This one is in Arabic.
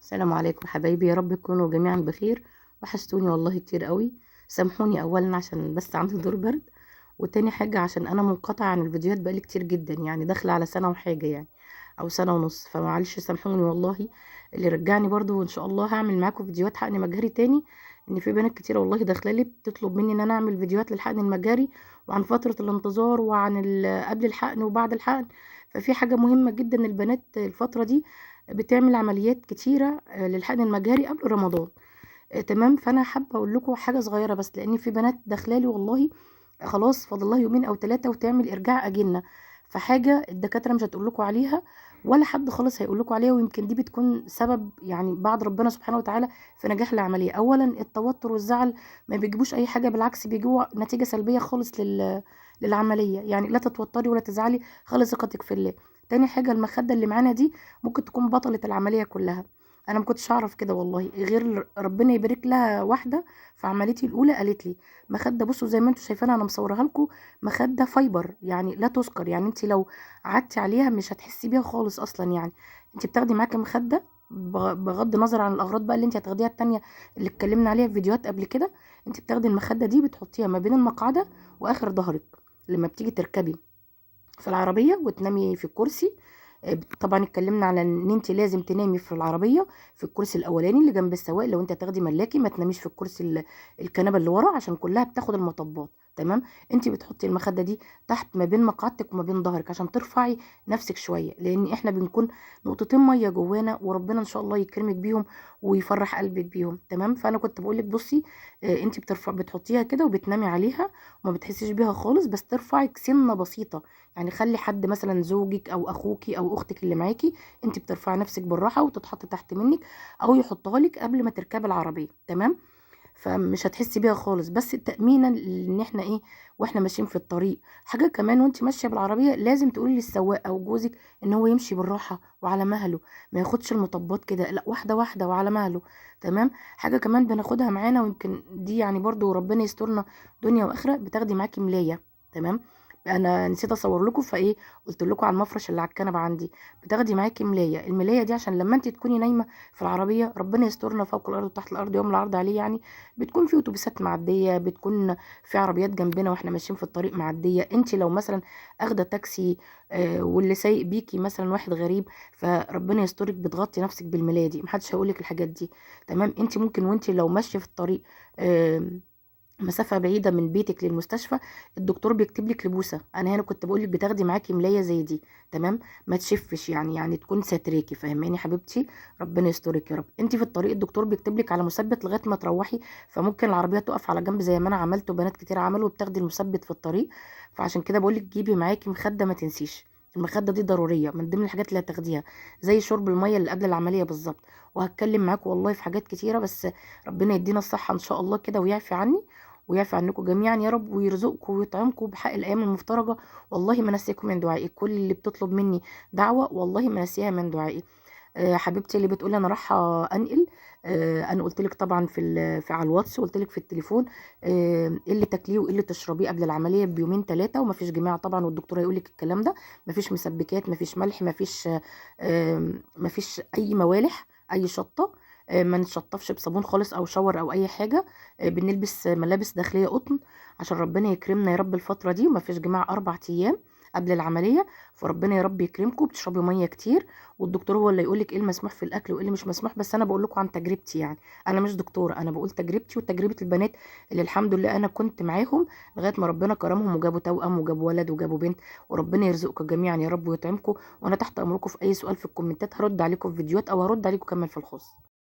السلام عليكم حبايبي، يا رب تكونوا جميعا بخير. وحشتوني والله كتير قوي. سامحوني اولا عشان بس عندي دور برد، وتاني حاجة عشان انا منقطعة عن الفيديوهات بقالي كتير جدا، يعني داخلة على سنة وحاجة يعني، او سنة ونص، فمعلش سامحوني والله. اللي رجعني برضو وان شاء الله هعمل معاكم فيديوهات حقن مجهري تاني، ان في بنات كتيرة والله داخله لي بتطلب مني ان انا اعمل فيديوهات للحقن المجهري، وعن فترة الانتظار، وعن قبل الحقن وبعد الحقن. ففي حاجة مهمة جدا، البنات الفترة دي بتعمل عمليات كتيرة للحقن المجهري قبل رمضان. تمام، فانا حابه اقول لكم حاجه صغيره بس، لان في بنات داخلالي والله خلاص فاضل لها يومين او ثلاثه وتعمل ارجاع اجنه. فحاجه الدكاتره مش هتقول لكم عليها، ولا حد خالص هيقول لكم عليها، ويمكن دي بتكون سبب يعني بعد ربنا سبحانه وتعالى في نجاح العمليه. اولا التوتر والزعل ما بيجيبوش اي حاجه، بالعكس بيجيبوا نتيجه سلبيه خالص للعمليه. يعني لا تتوتري ولا تزعلي، خلي ثقتك في الله. تاني حاجه المخده اللي معانا دي ممكن تكون بطله العمليه كلها. انا ما كنتش اعرف كده والله، غير ربنا يبارك لها واحده في عمليتي الاولى قالت لي مخده، بصوا زي ما انتم شايفينها انا مصورها لكم، مخده فايبر يعني لا تذكر، يعني انت لو قعدتي عليها مش هتحسي بيها خالص اصلا. يعني انت بتاخدي معاكي مخده بغض النظر عن الاغراض بقى اللي انت هتاخديها التانية اللي اتكلمنا عليها في فيديوهات قبل كده. انت بتاخدي المخده دي بتحطيها ما بين المقعده واخر ظهرك لما بتيجي تركبي في العربية وتنامي في الكرسي. طبعا اتكلمنا على ان انت لازم تنامي في العربية في الكرسي الاولاني اللي جنب السواق. لو انت هتاخدي ملاكي ما تناميش في الكرسي الكنبة اللي ورا، عشان كلها بتاخد المطبات. تمام، انت بتحطي المخدة دي تحت ما بين مقعدتك وما بين ظهرك عشان ترفعي نفسك شوية، لان احنا بنكون نقطتين مية جوانا، وربنا ان شاء الله يكرمك بيهم ويفرح قلبك بيهم. تمام، فانا كنت بقول لك بصي، انت بتحطيها كده وبتنامي عليها وما بتحسيش بيها خالص، بس ترفعك سنة بسيطة. يعني خلي حد مثلا زوجك او اخوكي او اختك اللي معاكي، انت بترفعي نفسك بالراحه وتتحط تحت منك، او يحطها لك قبل ما تركبي العربيه. تمام، فمش هتحسي بيها خالص، بس تأمينا ان احنا ايه واحنا ماشيين في الطريق. حاجه كمان، وانت ماشيه بالعربيه لازم تقولي للسواق او جوزك ان هو يمشي بالراحه وعلى مهله، ما ياخدش المطبات كده، لا واحده واحده وعلى مهله. تمام، حاجه كمان بناخدها معانا، ويمكن دي يعني برضو ربنا يسترنا دنيا واخره، بتاخدي معاكي ملايه. تمام، انا نسيت اصور لكم فايه، قلت لكم على المفرش اللي على الكنبه عندي، بتاخدي معاكي ملايه. الملايه دي عشان لما انت تكوني نايمه في العربيه، ربنا يسترنا فوق الارض وتحت الارض يوم العرض عليه يعني، بتكون في اتوبيسات معديه، بتكون في عربيات جنبنا واحنا ماشيين في الطريق معديه. انت لو مثلا اخده تاكسي واللي سايق بيكي مثلا واحد غريب، فربنا يسترك بتغطي نفسك بالملايه دي، محدش هيقولك الحاجات دي. تمام، انت ممكن وانت لو ماشيه في الطريق آه، مسافة بعيدة من بيتك للمستشفى، الدكتور بيكتب لك لبوسة. انا هنا كنت بقول لك بتاخدي معاكي ملاية زي دي. تمام، ما تشفش يعني تكون ساتريكي، فاهماني حبيبتي؟ ربنا يسترك يا رب. انت في الطريق الدكتور بيكتب لك على مثبت لغاية ما تروحي، فممكن العربية تقف على جنب زي ما انا عملت وبنات كتير عملوا، وبتاخدي المثبت في الطريق. فعشان كده بقول لك جيبي معاكي مخدة، ما تنسيش المخدة دي ضرورية من ضمن الحاجات اللي هتاخديها، زي شرب المية اللي قبل العملية بالظبط. وهتكلم معاكم والله في حاجات كتيرة، بس ربنا يدينا الصحة ان شاء الله كده ويعفي عني ويعفي عنكم جميعا يا رب، ويرزقكم ويطعمكم بحق الايام المفترجه. والله ما نسيكم من دعائي، كل اللي بتطلب مني دعوه والله ما نسيها من دعائي. حبيبتي اللي بتقولي انا رايحه انقل، انا قلت لك طبعا في على الواتس، قلت لك في التليفون ايه اللي تاكليه وايه اللي تشربيه قبل العمليه بيومين ثلاثه، ومفيش جماعه طبعا، والدكتور هيقول لك الكلام ده. مفيش مسبكات، مفيش ملح، مفيش اي موالح، اي شطه. ما نتشطفش بصابون خالص او شاور او اي حاجه. بنلبس ملابس داخليه قطن عشان ربنا يكرمنا يا رب الفتره دي، ومفيش جماعه 4 ايام قبل العمليه. فربنا يا رب يكرمكم، بتشربي ميه كتير، والدكتور هو اللي يقولك ايه المسموح في الاكل وايه اللي مش مسموح. بس انا بقول لكم عن تجربتي يعني، انا مش دكتوره، انا بقول تجربتي وتجربه البنات اللي الحمد لله انا كنت معاهم لغايه ما ربنا كرمهم وجابوا توأم وجابوا ولد وجابوا بنت. وربنا يرزقكم جميعا يا رب ويطعمكم. وانا تحت امركم في اي سؤال في الكومنتات، هرد عليكم في فيديوهات او هرد عليكم كمان في الخاص.